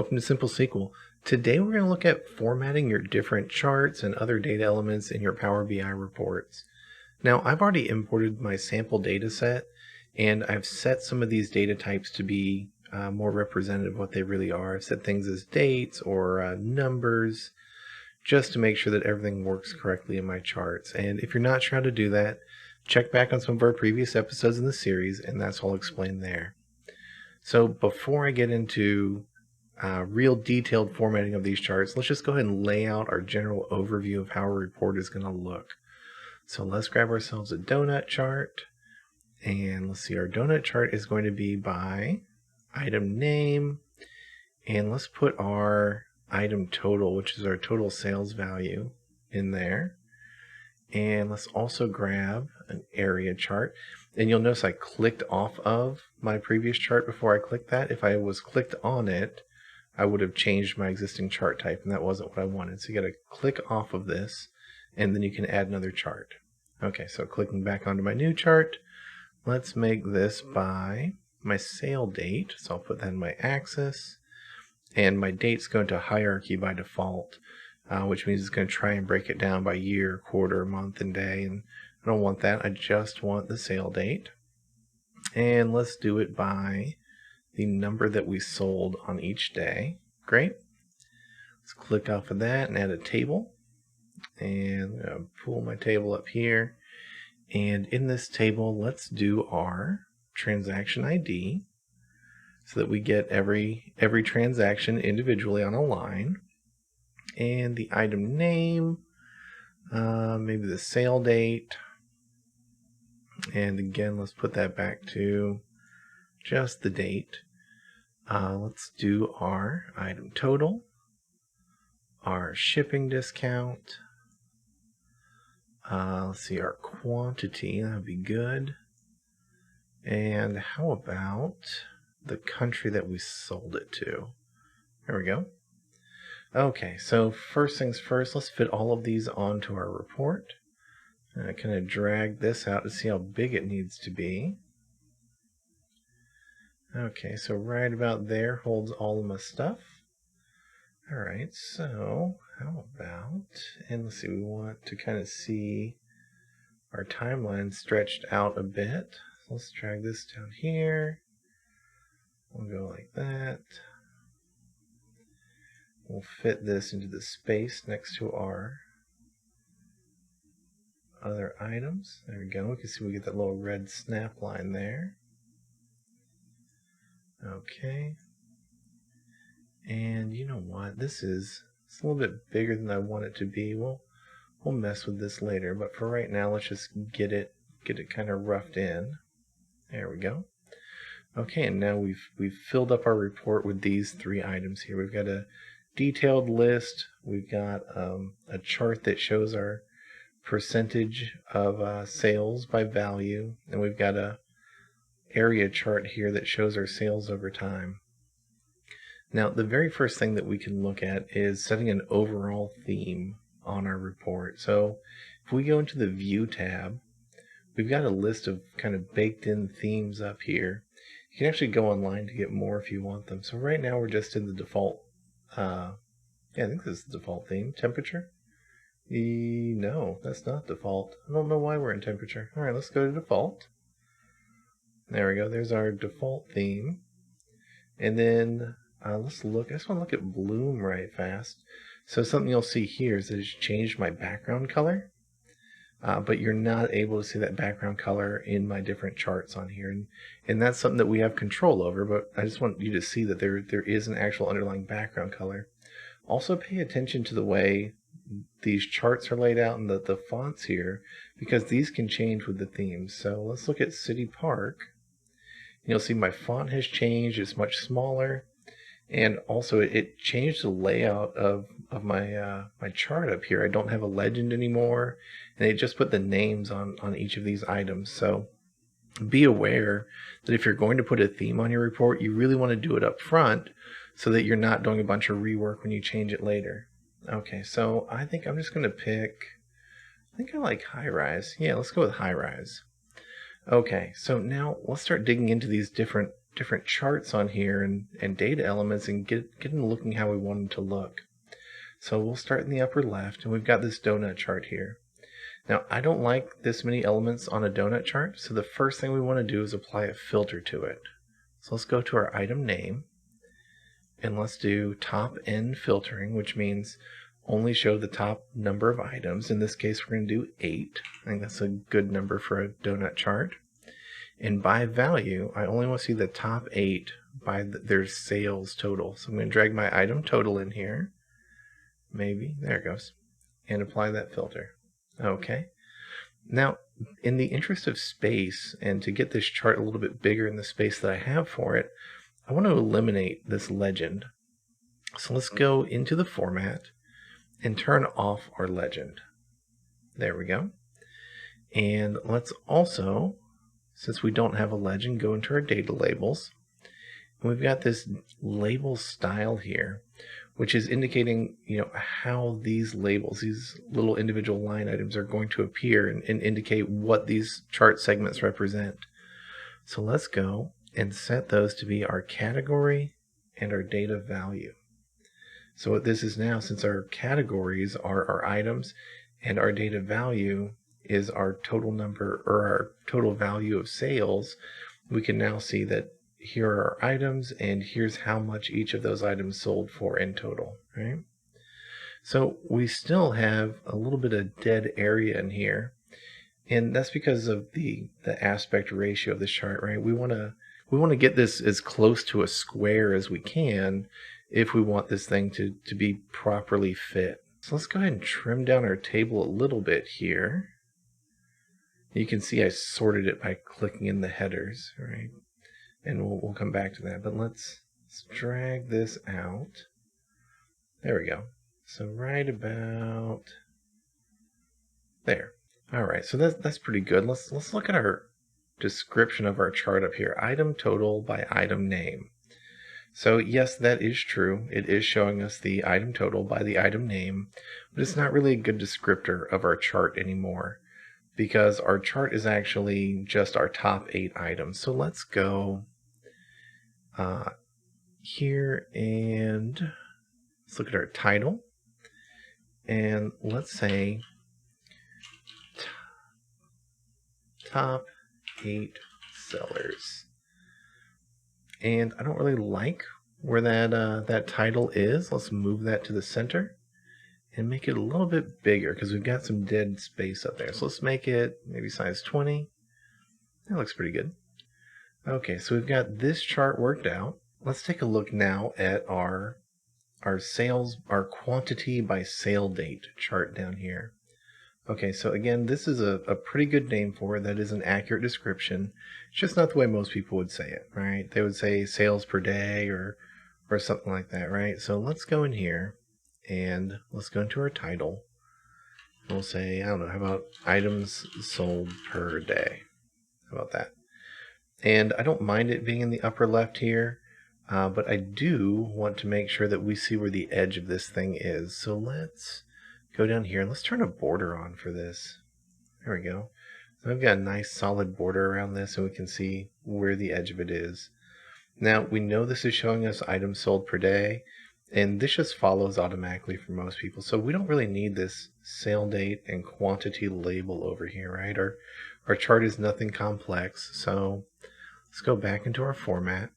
welcome to Simple SQL. Today we're going to look at formatting your different charts and other data elements in your Power BI reports. Now I've already imported my sample data set and I've set some of these data types to be more representative of what they really are. I've set things as dates or numbers just to make sure that everything works correctly in my charts. And if you're not sure how to do that, check back on some of our previous episodes in the series and that's all explained there. So before I get into real detailed formatting of these charts, let's just go ahead and lay out our general overview of how our report is going to look. So let's grab ourselves a donut chart, and let's see, our donut chart is going to be by item name, and let's put our item total, which is our total sales value, in there. And let's also grab an area chart. And you'll notice I clicked off of my previous chart before I clicked that. If I was clicked on it, I would have changed my existing chart type, and that wasn't what I wanted. So you got to click off of this, and then you can add another chart. Okay, so clicking back onto my new chart, let's make this by my sale date. So I'll put that in my axis, and my date's going to hierarchy by default. Which means it's going to try and break it down by year, quarter, month, and day. And I don't want that. I just want the sale date. And let's do it by the number that we sold on each day. Great. Let's click off of that and add a table. And I'm going to pull my table up here. And in this table, let's do our transaction ID so that we get every transaction individually on a line. And the item name, maybe the sale date, and again let's put that back to just the date. Let's do our item total, our shipping discount, let's see, our quantity, that would be good, and how about the country that we sold it to? There we go. Okay, so first things first, let's fit all of these onto our report. And I kind of drag this out to see how big it needs to be. Okay, so right about there holds all of my stuff. Alright, so how about, and let's see, we want to kind of see our timeline stretched out a bit. So let's drag this down here. We'll go like that. We'll fit this into the space next to our other items. There we go. We can see we get that little red snap line there. Okay. And you know what? It's a little bit bigger than I want it to be. We'll mess with this later, but for right now, let's just get it kind of roughed in. There we go. Okay, and now we've filled up our report with these three items here. We've got a detailed list, we've got a chart that shows our percentage of sales by value, and we've got a area chart here that shows our sales over time. Now the very first thing that we can look at is setting an overall theme on our report. So if we go into the View tab, we've got a list of kind of baked in themes up here. You can actually go online to get more if you want them. So right now we're just in the default yeah, I think this is the default theme. Temperature? No, that's not default. I don't know why we're in temperature. Alright, let's go to default. There we go. There's our default theme. And then let's look. I just want to look at Bloom right fast. So something you'll see here is that it's changed my background color. But you're not able to see that background color in my different charts on here. And that's something that we have control over, but I just want you to see that there is an actual underlying background color. Also pay attention to the way these charts are laid out and the fonts here, because these can change with the themes. So let's look at City Park. You'll see my font has changed, it's much smaller, and also it changed the layout of my my chart up here. I don't have a legend anymore, and it just put the names on each of these items. So be aware that if you're going to put a theme on your report, you really want to do it up front so that you're not doing a bunch of rework when you change it later. Okay, so I think I'm just going to pick, I think I like high rise. Yeah, let's go with high rise. Okay, so now let's start digging into these different different charts on here and data elements and get them looking how we want them to look. So we'll start in the upper left, and we've got this donut chart here. Now, I don't like this many elements on a donut chart, so the first thing we want to do is apply a filter to it. So let's go to our item name, and let's do top N filtering, which means only show the top number of items. In this case, we're going to do 8. I think that's a good number for a donut chart. And by value, I only want to see the top 8 by their sales total. So I'm going to drag my item total in here. Maybe, there it goes. And apply that filter. Okay. Now, in the interest of space, and to get this chart a little bit bigger in the space that I have for it, I want to eliminate this legend. So let's go into the format and turn off our legend. There we go. And let's also, since we don't have a legend, go into our data labels. And we've got this label style here, which is indicating, how these labels, these little individual line items are going to appear and indicate what these chart segments represent. So let's go and set those to be our category and our data value. So what this is now, since our categories are our items and our data value is our total number or our total value of sales, we can now see that here are our items and here's how much each of those items sold for in total, right? So we still have a little bit of dead area in here, and that's because of the aspect ratio of this chart, right? We want to get this as close to a square as we can if we want this thing to be properly fit. So let's go ahead and trim down our table a little bit here. You can see I sorted it by clicking in the headers, right? And we'll come back to that, but let's drag this out. There we go. So right about there. All right, so that's pretty good. Let's look at our description of our chart up here. Item total by item name. So yes, that is true. It is showing us the item total by the item name, but it's not really a good descriptor of our chart anymore, because our chart is actually just our top 8 items. So let's go here and let's look at our title, and let's say top 8 sellers. And I don't really like where that title is. Let's move that to the center and make it a little bit bigger because we've got some dead space up there. So let's make it maybe size 20. That looks pretty good. Okay, so we've got this chart worked out. Let's take a look now at our sales, our quantity by sale date chart down here. Okay, so again, this is a pretty good name for it. That is an accurate description. It's just not the way most people would say it, right? They would say sales per day or something like that, right? So let's go in here and let's go into our title. We'll say, I don't know, how about items sold per day? How about that? And I don't mind it being in the upper left here, but I do want to make sure that we see where the edge of this thing is. So let's go down here and let's turn a border on for this. There we go. So I've got a nice solid border around this and we can see where the edge of it is. Now we know this is showing us items sold per day, and this just follows automatically for most people. So we don't really need this sale date and quantity label over here, right? Our chart is nothing complex. So let's go back into our format.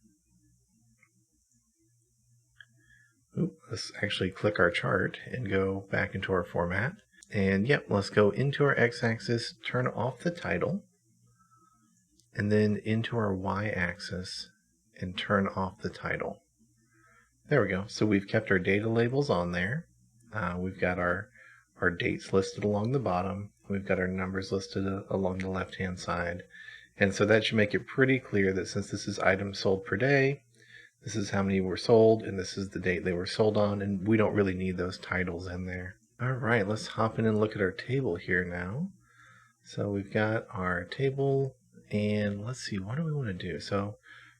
Let's actually click our chart and go back into our format. And yep, let's go into our x-axis, turn off the title, and then into our y-axis and turn off the title. There we go. So we've kept our data labels on there. We've got our dates listed along the bottom. We've got our numbers listed along the left-hand side. And so that should make it pretty clear that since this is items sold per day, this is how many were sold, and this is the date they were sold on, and we don't really need those titles in there. All right, let's hop in and look at our table here now. So we've got our table, and let's see, what do we want to do? So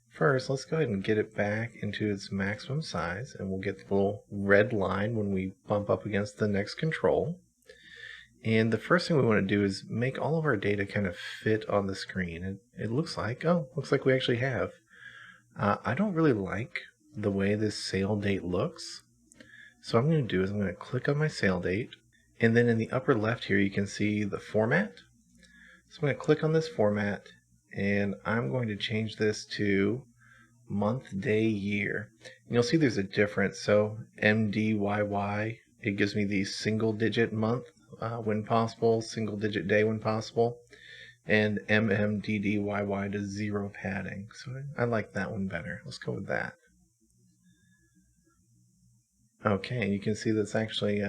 first, let's go ahead and get it back into its maximum size, and we'll get the little red line when we bump up against the next control. And the first thing we want to do is make all of our data kind of fit on the screen. It looks like we actually have. I don't really like the way this sale date looks. So what I'm going to do is I'm going to click on my sale date, and then in the upper left here you can see the format. So I'm going to click on this format, and I'm going to change this to month, day, year. And you'll see there's a difference. So MDYY, it gives me the single digit month when possible, single digit day when possible, and MMDDYY does 0 padding. So I like that one better. Let's go with that. Okay, you can see that's actually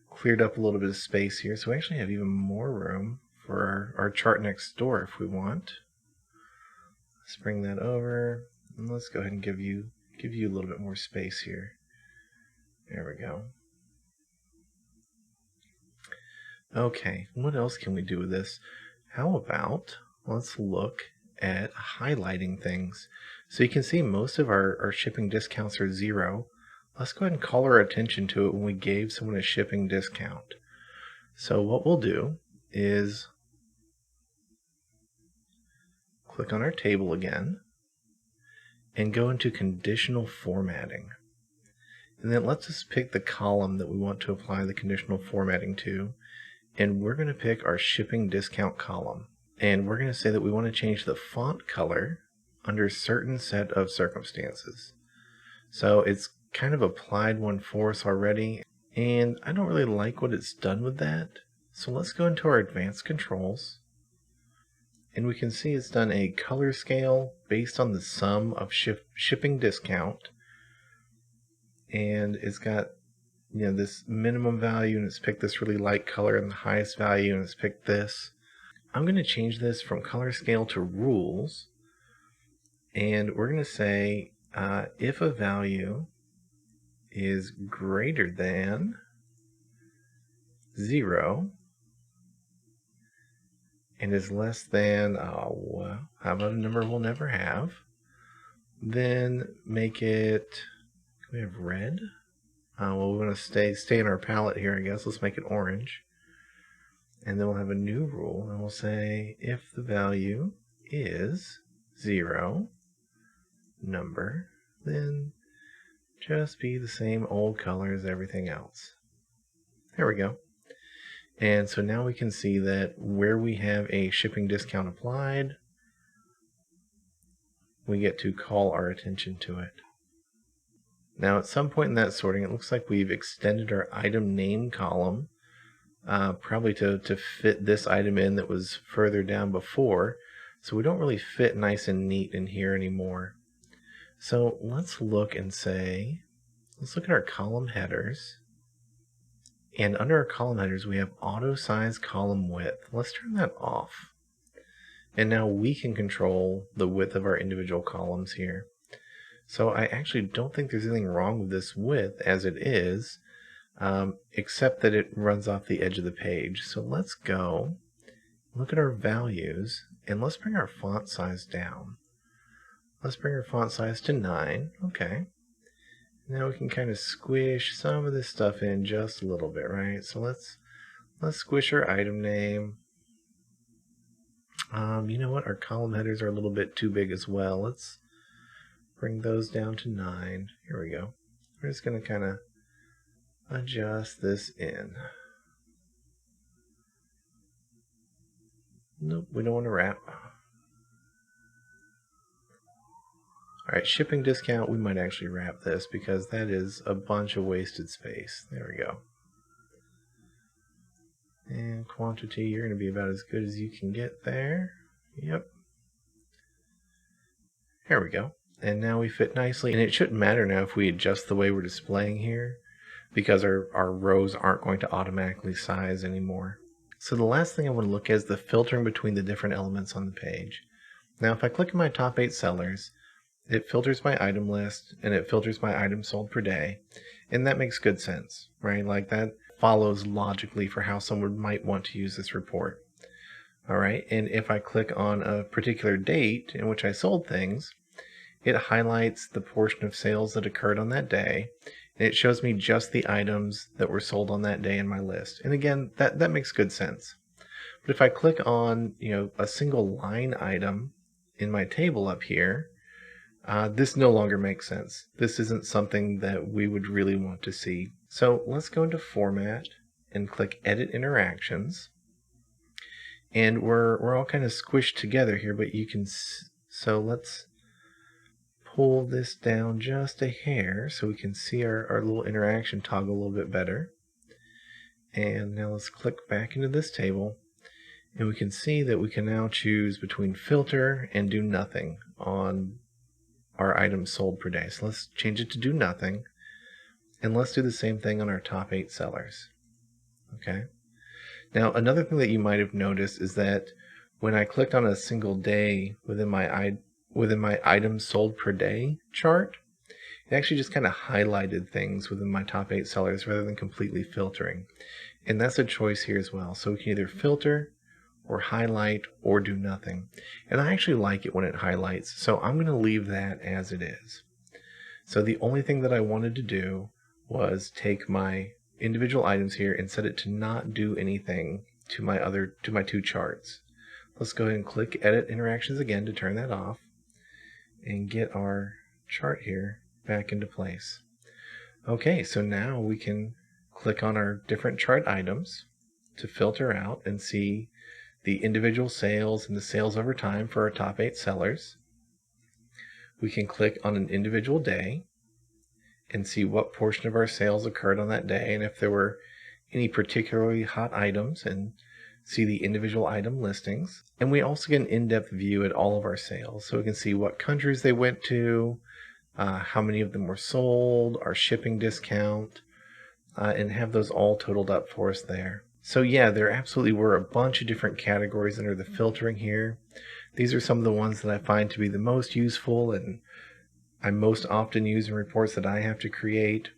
cleared up a little bit of space here. So we actually have even more room for our chart next door if we want. Let's bring that over, and let's go ahead and give you a little bit more space here. There we go. Okay, what else can we do with this? How about let's look at highlighting things. So you can see most of our shipping discounts are 0. Let's go ahead and call our attention to it when we gave someone a shipping discount. So what we'll do is click on our table again and go into conditional formatting. And then it lets us pick the column that we want to apply the conditional formatting to. And we're going to pick our shipping discount column. And we're going to say that we want to change the font color under a certain set of circumstances. So it's kind of applied one for us already, and I don't really like what it's done with that. So let's go into our advanced controls, and we can see it's done a color scale based on the sum of shipping discount, and it's got this minimum value, and it's picked this really light color, and the highest value, and it's picked this. I'm going to change this from color scale to rules, and we're going to say if a value is greater than 0 and is less than, well, how about a number we'll never have, then make it, can we have red? Well, we want to stay in our palette here, I guess. Let's make it orange. And then we'll have a new rule, and we'll say if the value is 0 number, then just be the same old color as everything else. There we go. And so now we can see that where we have a shipping discount applied, we get to call our attention to it. Now at some point in that sorting, it looks like we've extended our item name column, probably to fit this item in that was further down before. So we don't really fit nice and neat in here anymore. So let's look and say, let's look at our column headers. And under our column headers, we have auto size column width. Let's turn that off. And now we can control the width of our individual columns here. So I actually don't think there's anything wrong with this width as it is, except that it runs off the edge of the page. So let's go look at our values, and let's bring our font size down. Let's bring our font size to 9. Okay. Now we can kind of squish some of this stuff in just a little bit, right? So let's squish our item name. You know what? Our column headers are a little bit too big as well. Let's bring those down to 9. Here we go. We're just going to kind of adjust this in. Nope, we don't want to wrap. Alright, shipping discount, we might actually wrap this because that is a bunch of wasted space. There we go. And quantity, you're going to be about as good as you can get there. Yep. There we go. And now we fit nicely. And it shouldn't matter now if we adjust the way we're displaying here, because our rows aren't going to automatically size anymore. So the last thing I want to look at is the filtering between the different elements on the page. Now if I click on my top 8 sellers, it filters my item list, and it filters my items sold per day. And that makes good sense, right? Like that follows logically for how someone might want to use this report. All right, and if I click on a particular date in which I sold things, it highlights the portion of sales that occurred on that day, and it shows me just the items that were sold on that day in my list. And again, that makes good sense. But if I click on a single line item in my table up here, this no longer makes sense. This isn't something that we would really want to see. So let's go into Format and click Edit Interactions. And we're all kind of squished together here, but you can, so let's pull this down just a hair so we can see our little interaction toggle a little bit better. And now let's click back into this table, and we can see that we can now choose between filter and do nothing on our items sold per day. So let's change it to do nothing, and let's do the same thing on our top 8 sellers. Okay. Now another thing that you might have noticed is that when I clicked on a single day within my items sold per day chart, it actually just kind of highlighted things within my top 8 sellers rather than completely filtering. And that's a choice here as well. So we can either filter or highlight or do nothing. And I actually like it when it highlights, so I'm going to leave that as it is. So the only thing that I wanted to do was take my individual items here and set it to not do anything to my 2 charts. Let's go ahead and click Edit Interactions again to turn that off and get our chart here back into place. Okay, so now we can click on our different chart items to filter out and see the individual sales and the sales over time for our top 8 sellers. We can click on an individual day and see what portion of our sales occurred on that day and if there were any particularly hot items, and see the individual item listings. And we also get an in-depth view at all of our sales, so we can see what countries they went to, how many of them were sold, our shipping discount, and have those all totaled up for us there. So yeah, there absolutely were a bunch of different categories under the filtering here. These are some of the ones that I find to be the most useful and I most often use in reports that I have to create.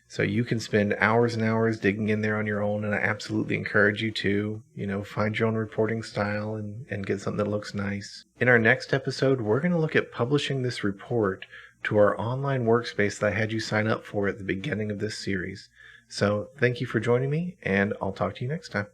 So you can spend hours and hours digging in there on your own, and I absolutely encourage you to, find your own reporting style and get something that looks nice. In our next episode, we're going to look at publishing this report to our online workspace that I had you sign up for at the beginning of this series. So thank you for joining me, and I'll talk to you next time.